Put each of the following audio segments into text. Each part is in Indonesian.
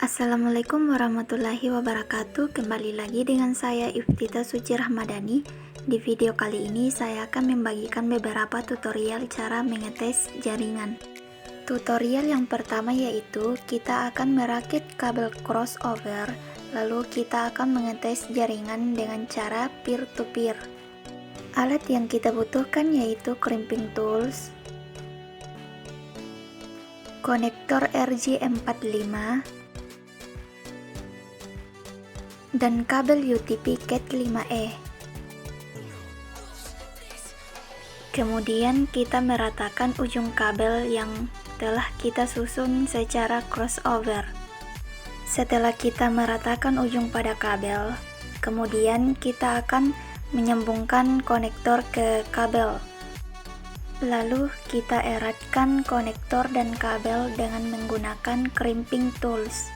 Assalamualaikum warahmatullahi wabarakatuh. Kembali lagi dengan saya Iftita Suci Rahmadani. Di video kali ini saya akan membagikan beberapa tutorial cara mengetes jaringan. Tutorial yang pertama yaitu kita akan merakit kabel crossover, lalu kita akan mengetes jaringan dengan cara peer-to-peer. Alat yang kita butuhkan yaitu crimping tools, konektor RJ45, dan kabel UTP Cat 5E. Kemudian kita meratakan ujung kabel yang telah kita susun secara crossover. Setelah kita meratakan ujung pada kabel, kemudian kita akan menyambungkan konektor ke kabel. Lalu kita eratkan konektor dan kabel dengan menggunakan crimping tools.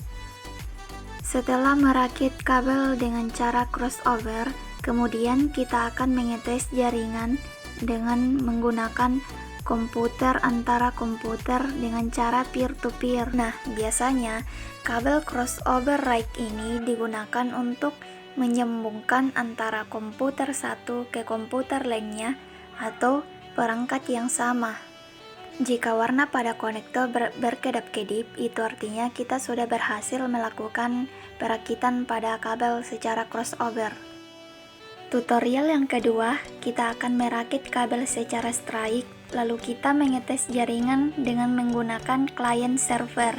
Setelah merakit kabel dengan cara crossover, kemudian kita akan mengetes jaringan dengan menggunakan komputer antara komputer dengan cara peer-to-peer. Nah, biasanya kabel crossover rack ini digunakan untuk menyambungkan antara komputer satu ke komputer lainnya atau perangkat yang sama. Jika warna pada konektor berkedap-kedip, itu artinya kita sudah berhasil melakukan perakitan pada kabel secara crossover. Tutorial yang kedua, kita akan merakit kabel secara strike, lalu kita mengetes jaringan dengan menggunakan client server.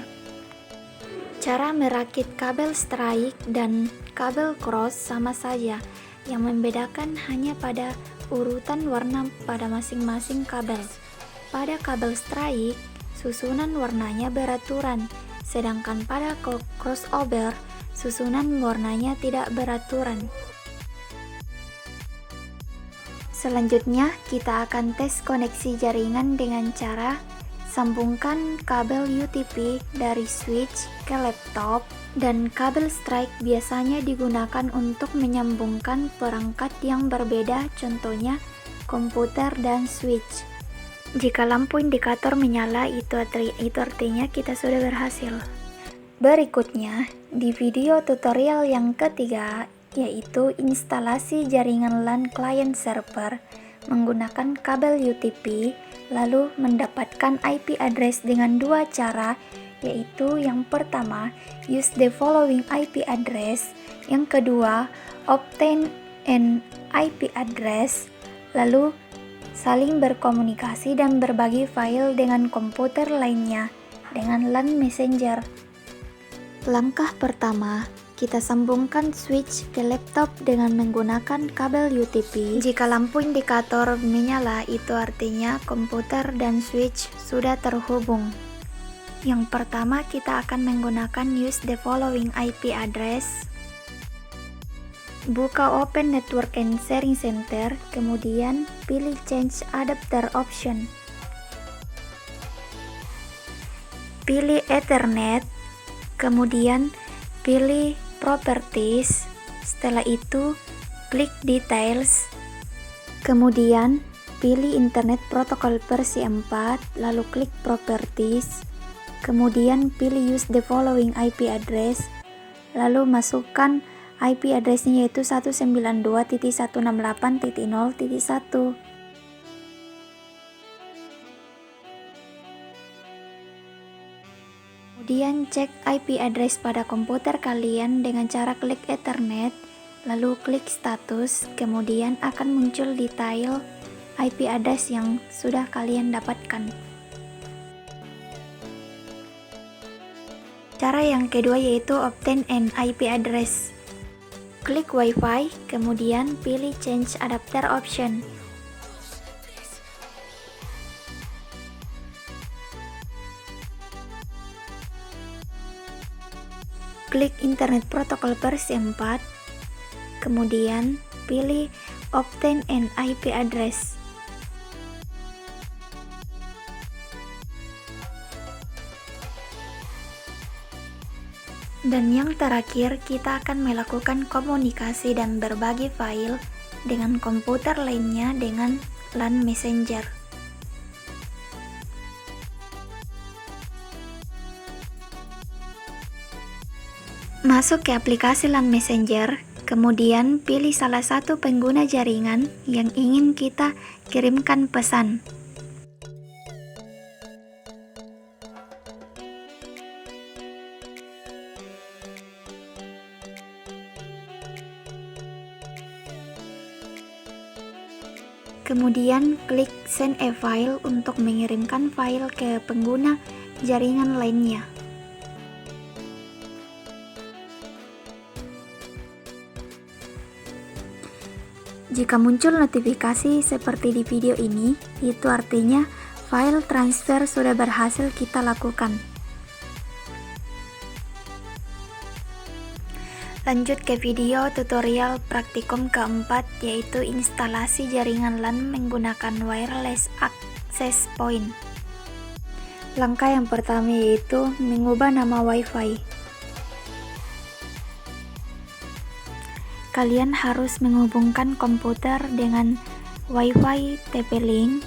Cara merakit kabel strike dan kabel cross sama saja, yang membedakan hanya pada urutan warna pada masing-masing kabel. Pada kabel strike, susunan warnanya beraturan, sedangkan pada crossover, susunan warnanya tidak beraturan. Selanjutnya, kita akan tes koneksi jaringan dengan cara sambungkan kabel UTP dari switch ke laptop, dan kabel strike biasanya digunakan untuk menyambungkan perangkat yang berbeda, contohnya komputer dan switch. Jika lampu indikator menyala, itu artinya kita sudah berhasil. Berikutnya, di video tutorial yang ketiga, yaitu instalasi jaringan LAN client server menggunakan kabel UTP, lalu mendapatkan IP address dengan dua cara, yaitu yang pertama, use the following IP address, yang kedua, obtain an IP address, lalu saling berkomunikasi dan berbagi file dengan komputer lainnya dengan LAN Messenger. Langkah pertama, kita sambungkan switch ke laptop dengan menggunakan kabel UTP. Jika lampu indikator menyala, itu artinya komputer dan switch sudah terhubung. Yang pertama, kita akan menggunakan use the following IP address. Buka Open Network and Sharing Center, kemudian pilih Change Adapter option. Pilih Ethernet, kemudian pilih Properties. Setelah itu, klik Details. Kemudian, pilih Internet Protocol versi 4, lalu klik Properties. Kemudian, pilih Use the following IP address, lalu masukkan IP address-nya yaitu 192.168.0.1. Kemudian cek IP address pada komputer kalian dengan cara klik Ethernet, lalu klik status, kemudian akan muncul detail IP address yang sudah kalian dapatkan. Cara yang kedua yaitu obtain an IP address. Klik Wi-Fi, kemudian pilih Change Adapter option. Klik Internet Protocol versi 4, kemudian pilih Obtain an IP address. Dan yang terakhir, kita akan melakukan komunikasi dan berbagi file dengan komputer lainnya dengan LAN Messenger. Masuk ke aplikasi LAN Messenger, kemudian pilih salah satu pengguna jaringan yang ingin kita kirimkan pesan. Kemudian klik Send a File untuk mengirimkan file ke pengguna jaringan lainnya. Jika muncul notifikasi seperti di video ini, itu artinya file transfer sudah berhasil kita lakukan. Lanjut ke video tutorial praktikum keempat, yaitu instalasi jaringan LAN menggunakan wireless access point. Langkah yang pertama yaitu mengubah nama Wi-Fi. Kalian harus menghubungkan komputer dengan Wi-Fi TP-Link.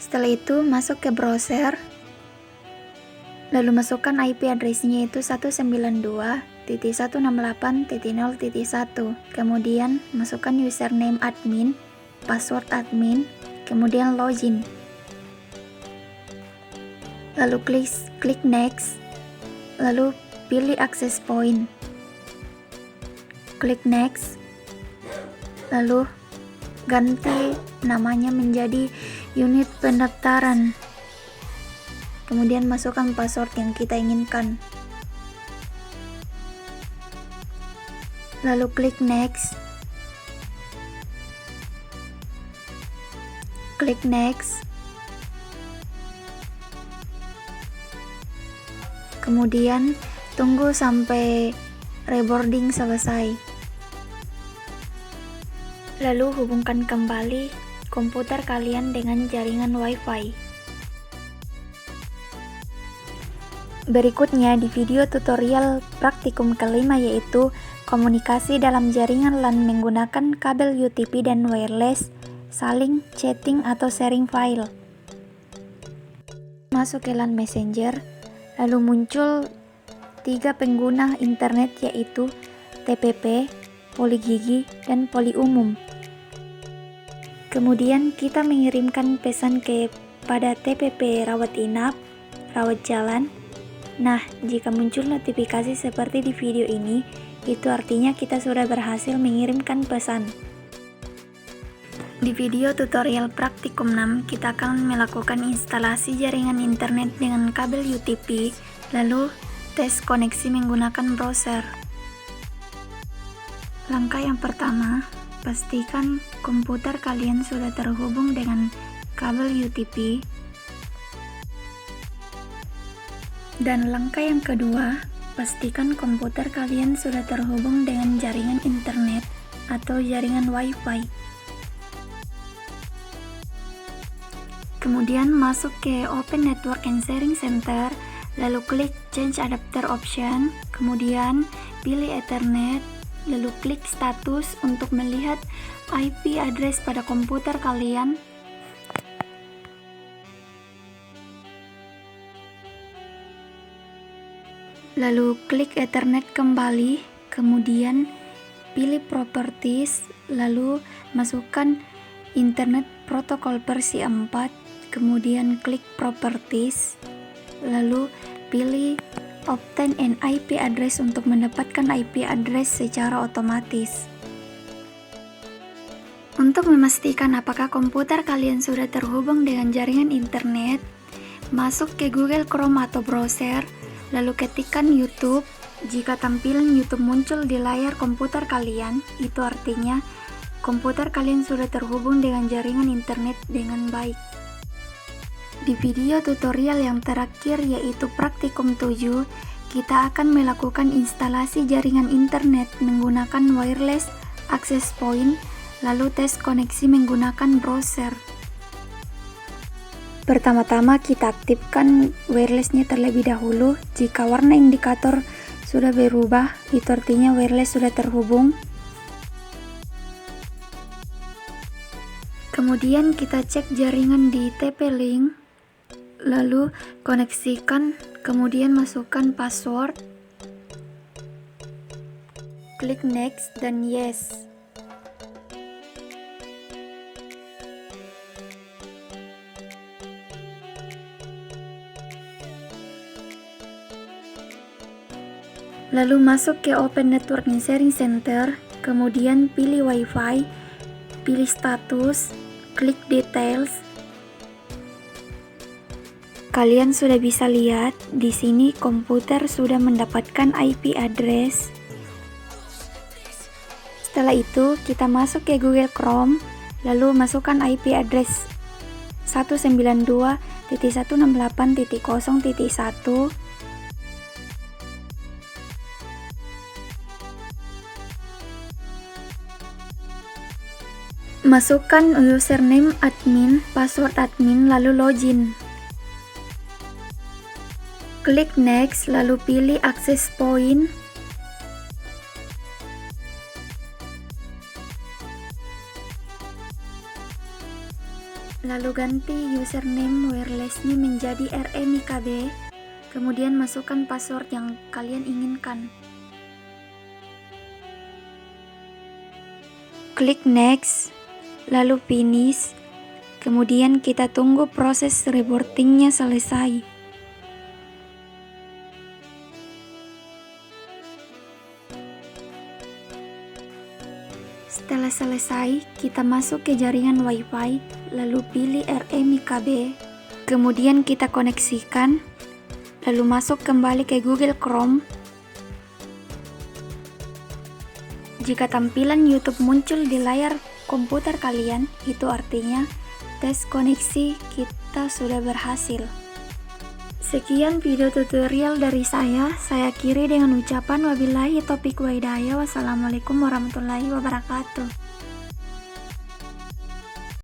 Setelah itu masuk ke browser, lalu masukkan IP address-nya itu 192.168.0.1, kemudian masukkan username admin, password admin, kemudian login. Lalu klik next, lalu pilih access point. Klik next, lalu ganti namanya menjadi unit pendaftaran. Kemudian masukkan password yang kita inginkan. Lalu klik next. Klik next. Kemudian tunggu sampai reboarding selesai. Lalu hubungkan kembali komputer kalian dengan jaringan Wi-Fi. Berikutnya di video tutorial praktikum kelima yaitu komunikasi dalam jaringan LAN menggunakan kabel UTP dan wireless, saling chatting atau sharing file. Masuk ke LAN Messenger, lalu muncul 3 pengguna internet yaitu TPP, poligigi, dan poli umum. Kemudian kita mengirimkan pesan kepada TPP rawat inap, rawat jalan. Nah, jika muncul notifikasi seperti di video ini, itu artinya kita sudah berhasil mengirimkan pesan. Di video tutorial praktikum 6, kita akan melakukan instalasi jaringan internet dengan kabel UTP, lalu tes koneksi menggunakan browser. Langkah yang pertama, pastikan komputer kalian sudah terhubung dengan kabel UTP. Dan langkah yang kedua, pastikan komputer kalian sudah terhubung dengan jaringan internet atau jaringan Wi-Fi. Kemudian masuk ke Open Network and Sharing Center, lalu klik Change Adapter Option, kemudian pilih Ethernet, lalu klik status untuk melihat IP address pada komputer kalian. Lalu klik Ethernet kembali, kemudian pilih Properties, lalu masukkan Internet Protocol versi 4, kemudian klik Properties, lalu pilih Obtain an IP address untuk mendapatkan IP address secara otomatis. Untuk memastikan apakah komputer kalian sudah terhubung dengan jaringan internet, masuk ke Google Chrome atau browser, lalu ketikkan YouTube. Jika tampilan YouTube muncul di layar komputer kalian, itu artinya komputer kalian sudah terhubung dengan jaringan internet dengan baik. Di video tutorial yang terakhir yaitu praktikum 7, kita akan melakukan instalasi jaringan internet menggunakan wireless access point, lalu tes koneksi menggunakan browser. Pertama-tama kita aktifkan wirelessnya terlebih dahulu. Jika warna indikator sudah berubah, itu artinya wireless sudah terhubung. Kemudian kita cek jaringan di TP-Link, lalu koneksikan, kemudian masukkan password, klik next dan yes. Lalu masuk ke Open Network and Sharing Center, kemudian pilih Wi-Fi, pilih status, klik details. Kalian sudah bisa lihat di sini komputer sudah mendapatkan IP address. Setelah itu kita masuk ke Google Chrome, lalu masukkan IP address 192.168.0.1. Masukkan username admin, password admin, lalu login. Klik next, lalu pilih access point. Lalu ganti username wirelessnya menjadi RMIKB, kemudian masukkan password yang kalian inginkan. Klik next, lalu finish, kemudian kita tunggu proses rebootingnya selesai. Setelah selesai, kita masuk ke jaringan Wi-Fi, lalu pilih RMIKB, kemudian kita koneksikan, lalu masuk kembali ke Google Chrome. Jika tampilan YouTube muncul di layar komputer kalian, itu artinya tes koneksi kita sudah berhasil. Sekian video tutorial dari saya akhiri dengan ucapan wabillahi taufiq wa hidayah. Wassalamualaikum warahmatullahi wabarakatuh.